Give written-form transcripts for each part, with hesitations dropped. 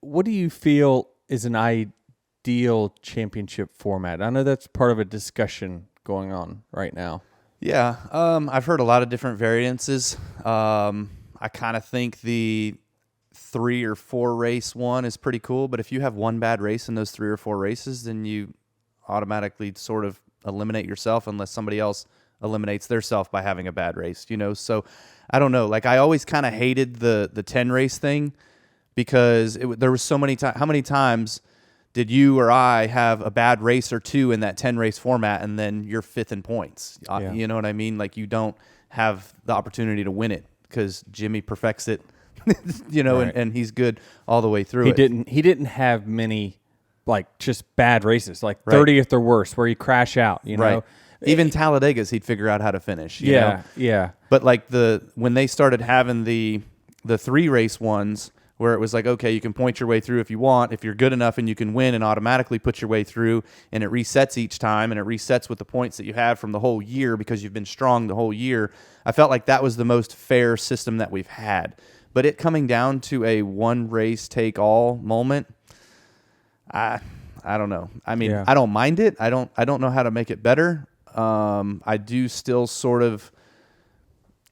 what do you feel is an ideal championship format? I know that's part of a discussion going on right now. Yeah, I've heard a lot of different variances. I kind of think the 3 or 4 race one is pretty cool, but if you have one bad race in those 3 or 4 races, then you automatically sort of eliminate yourself unless somebody else eliminates theirself by having a bad race, So I don't know. Like, I always kind of hated the 10 race thing because there was so many times. How many times did you or I have a bad race or two in that 10 race format and then you're 5th in points? Yeah. You know what I mean? Like, you don't have the opportunity to win it because Jimmy perfects it, Right. and he's good all the way through He it. He didn't have many, like, just bad races, like Right. 30th or worse, where you crash out. Right. Even Talladega's, he'd figure out how to finish. You know? Yeah. But like when they started having the 3 race ones where it was like, okay, you can point your way through if you want, if you're good enough, and you can win and automatically put your way through, and it resets each time, and it resets with the points that you have from the whole year because you've been strong the whole year. I felt like that was the most fair system that we've had. But it coming down to a one race take all moment, I don't know. I mean, Yeah. I don't mind it. I don't know how to make it better. I do still sort of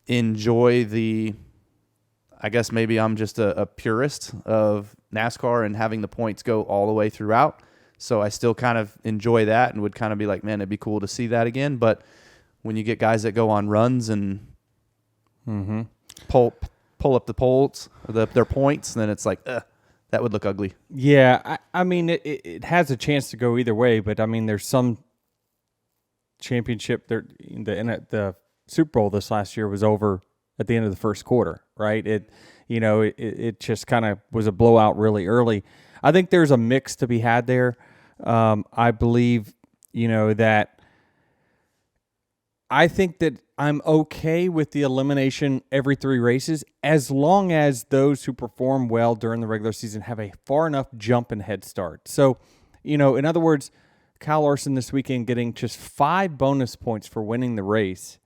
enjoy I guess maybe I'm just a purist of NASCAR and having the points go all the way throughout. So I still kind of enjoy that and would kind of be like, man, it'd be cool to see that again. But when you get guys that go on runs and pull up the polls, their points, then it's like, that would look ugly. Yeah, I mean, it has a chance to go either way, but I mean, there's some championship there. The Super Bowl this last year was over at the end of the first quarter, right? It just kind of was a blowout really early. I think there's a mix to be had there. I believe, that I think that I'm okay with the elimination every 3 races as long as those who perform well during the regular season have a far enough jump and head start. So, in other words, Kyle Larson this weekend getting just 5 bonus points for winning the race.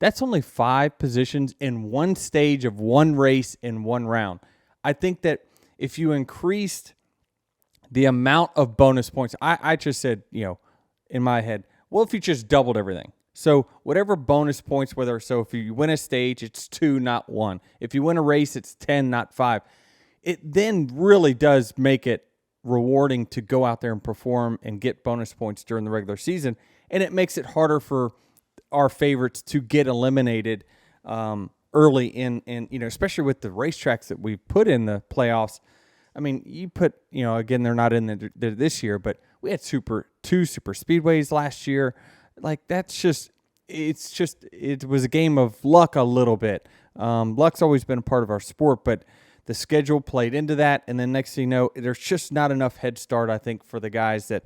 That's only 5 positions in one stage of one race in one round. I think that if you increased the amount of bonus points, I just said, in my head, well, if you just doubled everything. So whatever bonus points, if you win a stage, it's 2, not 1. If you win a race, it's 10, not 5. It then really does make it rewarding to go out there and perform and get bonus points during the regular season. And it makes it harder for our favorites to get eliminated early in, especially with the racetracks that we put in the playoffs. I mean, you put, again, they're not in this year, but we had 2 super speedways last year. Like, it was a game of luck a little bit. Luck's always been a part of our sport, but the schedule played into that. And then next thing you know, there's just not enough head start, I think, for the guys that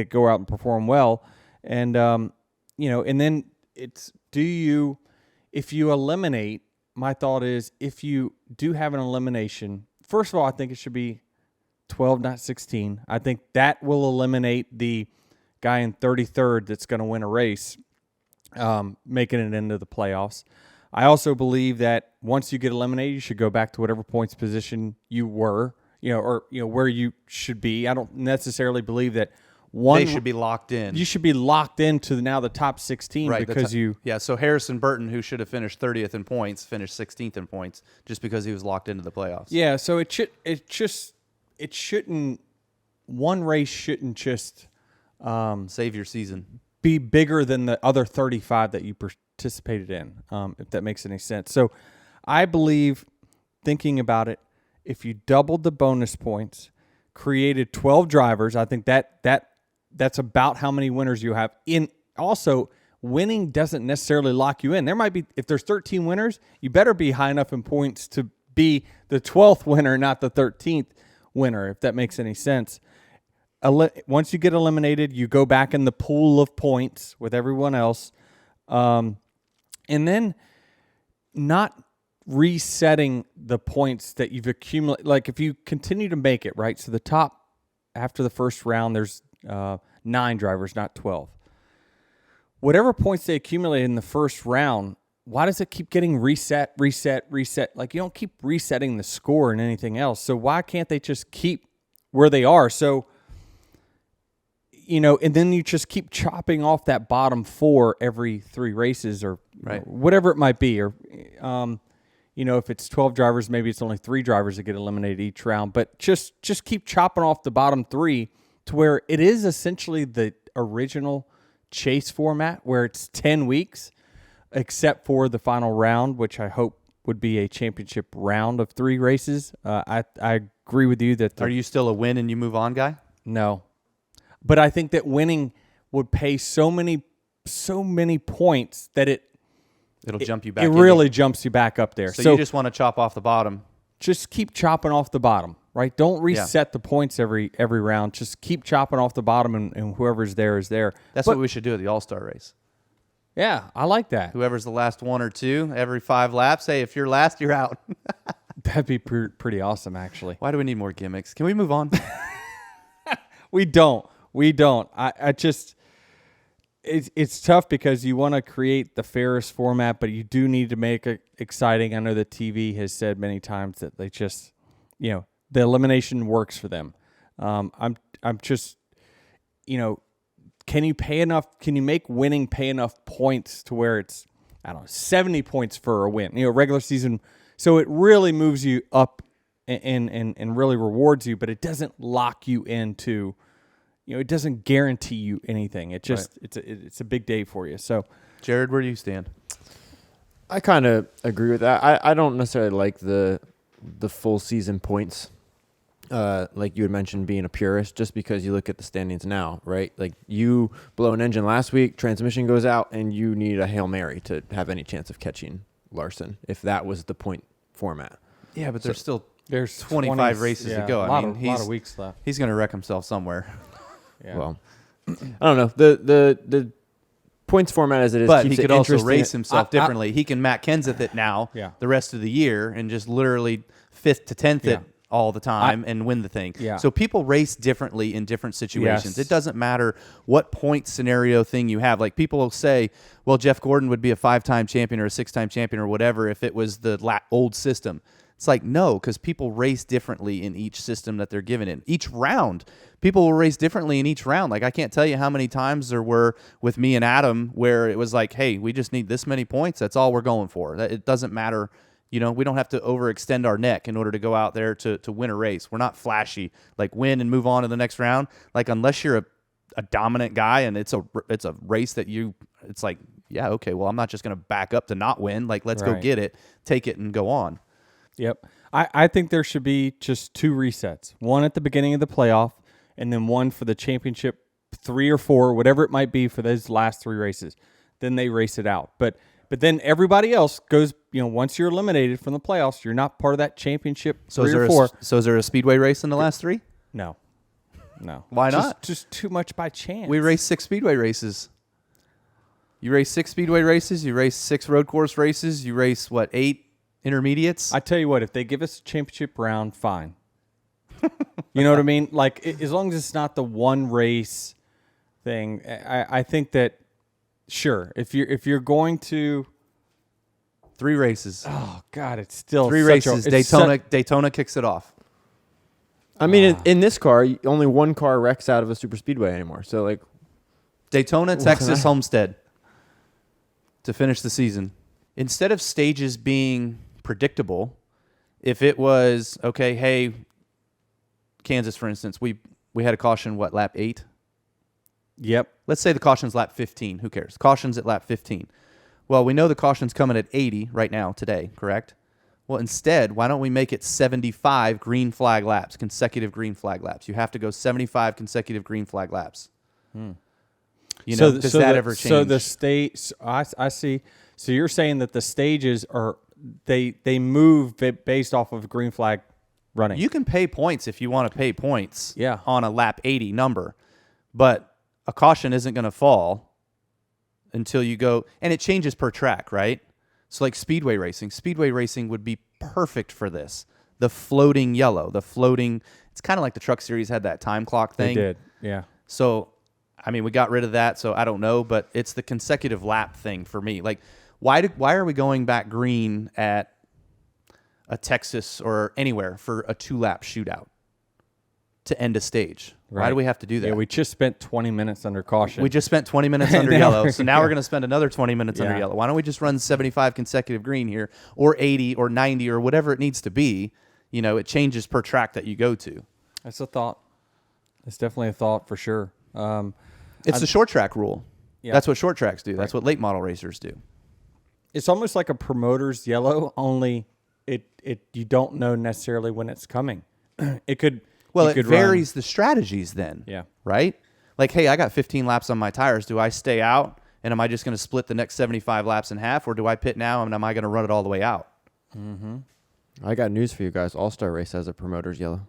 go out and perform well. And, and then if you eliminate, my thought is if you do have an elimination, first of all, I think it should be 12, not 16. I think that will eliminate the guy in 33rd that's going to win a race, making it into the playoffs. I also believe that once you get eliminated, you should go back to whatever points position you were, or where you should be. I don't necessarily believe that they should be locked in. You should be locked into now the top 16, right, because so Harrison Burton, who should have finished 30th in points, finished 16th in points just because he was locked into the playoffs. Yeah, so it shouldn't one race shouldn't just save your season, be bigger than the other 35 that you participated in, if that makes any sense. So I believe, thinking about it, if you doubled the bonus points, created 12 drivers, I think that's about how many winners you have. Also, winning doesn't necessarily lock you in. There might be, if there's 13 winners, you better be high enough in points to be the 12th winner, not the 13th winner, if that makes any sense. Once you get eliminated, you go back in the pool of points with everyone else. And then not resetting the points that you've accumulated. Like, if you continue to make it, right? So the top, after the first round, there's 9 drivers, not 12. Whatever points they accumulate in the first round, why does it keep getting reset? Like, you don't keep resetting the score and anything else. So why can't they just keep where they are. So, and then you just keep chopping off that bottom 4 every 3 races or whatever it might be. Or, if it's 12 drivers, maybe it's only 3 drivers that get eliminated each round. But just keep chopping off the bottom 3 to where it is essentially the original chase format where it's 10 weeks, except for the final round, which I hope would be a championship round of 3 races. I agree with you that. Are you still a win and you move on guy? No. But I think that winning would pay so many points that it'll jump you back. It really jumps you back up there. So you just want to chop off the bottom. Just keep chopping off the bottom, right? Don't reset the points every round. Just keep chopping off the bottom, and whoever's there is there. That's what we should do at the All-Star race. Yeah, I like that. Whoever's the last 1 or 2 every 5 laps. Hey, if you're last, you're out. That'd be pretty awesome, actually. Why do we need more gimmicks? Can we move on? We don't. I just, it's tough because you want to create the fairest format, but you do need to make it exciting. I know that TV has said many times that they just, the elimination works for them. I'm just, can you make winning pay enough points to where it's, 70 points for a win, regular season. So it really moves you up and really rewards you, but it doesn't lock you into, it doesn't guarantee you anything. It just it's a big day for you. So, Jared, where do you stand? I kind of agree with that. I don't necessarily like the full season points. Like you had mentioned, being a purist, just because you look at the standings now, right? Like you blow an engine last week, transmission goes out, and you need a Hail Mary to have any chance of catching Larson, if that was the point format. Yeah, but there's 25 races to go. A lot of weeks left. He's going to wreck himself somewhere. Yeah. Well, I don't know. The points format as it is, but keeps he could it also interesting. race himself differently. He can Matt Kenseth it now the rest of the year and just literally 5th to 10th it all the time and win the thing. Yeah. So people race differently in different situations. Yes. It doesn't matter what point scenario thing you have. Like people will say, well, Jeff Gordon would be a 5-time champion or a 6-time champion or whatever if it was the old system. It's like, no, because people race differently in each system that they're given in. Each round, people will race differently in each round. Like, I can't tell you how many times there were with me and Adam where it was like, hey, we just need this many points. That's all we're going for. It doesn't matter. We don't have to overextend our neck in order to go out there to win a race. We're not flashy. Like, win and move on to the next round. Like, unless you're a dominant guy and it's a race that it's like, yeah, okay, well, I'm not just going to back up to not win. Like, let's go get it, take it, and go on. Yep. I think there should be just 2 resets. One at the beginning of the playoff, and then one for the championship 3 or 4, whatever it might be for those last 3 races. Then they race it out. But then everybody else goes, once you're eliminated from the playoffs, you're not part of that championship 3 or 4. So is there a speedway race in the last 3? No. Why not? Just too much by chance. We race 6 speedway races. You race 6 speedway races. You race 6 road course races. You race, 8 intermediates? I tell you what, if they give us a championship round, fine. You know what I mean? Like, as long as it's not the one race thing, I think that, sure, if you're going to 3 races. Oh God, it's still 3 races. Daytona kicks it off. I mean, in this car, only one car wrecks out of a super speedway anymore. So like Daytona, Texas, Homestead to finish the season. Instead of stages being predictable, if it was okay, hey, Kansas, for instance, we had a caution, lap 8? Yep. Let's say the caution's lap 15. Who cares? Caution's at lap 15. Well, we know the caution's coming at 80 right now today, correct? Well, instead, why don't we make it 75 green flag laps, consecutive green flag laps? You have to go 75 consecutive green flag laps. Does that ever change? So the state, I see. So you're saying that the stages they move based off of green flag running. You can pay points if you want to pay points on a lap 80 number, but a caution isn't going to fall until you go, and it changes per track, right? So like speedway racing would be perfect for this. The floating yellow, it's kind of like the Truck Series had that time clock thing. They did, yeah. So, I mean, we got rid of that, so I don't know, but it's the consecutive lap thing for me. Like, why are we going back green at a Texas or anywhere for a 2-lap shootout? to end a stage? Why Right. do we have to do that? Yeah, we just spent 20 minutes under caution. We just spent 20 minutes under Now yellow, we're- so now we're going to spend another 20 minutes under Yeah. yellow. Why don't we just run 75 consecutive green here, or 80 or 90 or whatever it needs to be? You know, it changes per track that you go to. That's a thought. It's definitely a thought for sure. It's the short track rule. Yeah. That's what short tracks do. That's what late model racers do. It's almost like a promoter's yellow, only it you don't know necessarily when it's coming. It could Well, you it could varies the strategies then. Yeah. Right? Like, hey, I got 15 laps on my tires. Do I stay out and am I just going to split the next 75 laps in half, or do I pit now and am I going to run it all the way out? I got news for you guys. All-Star Race has a promoter's yellow.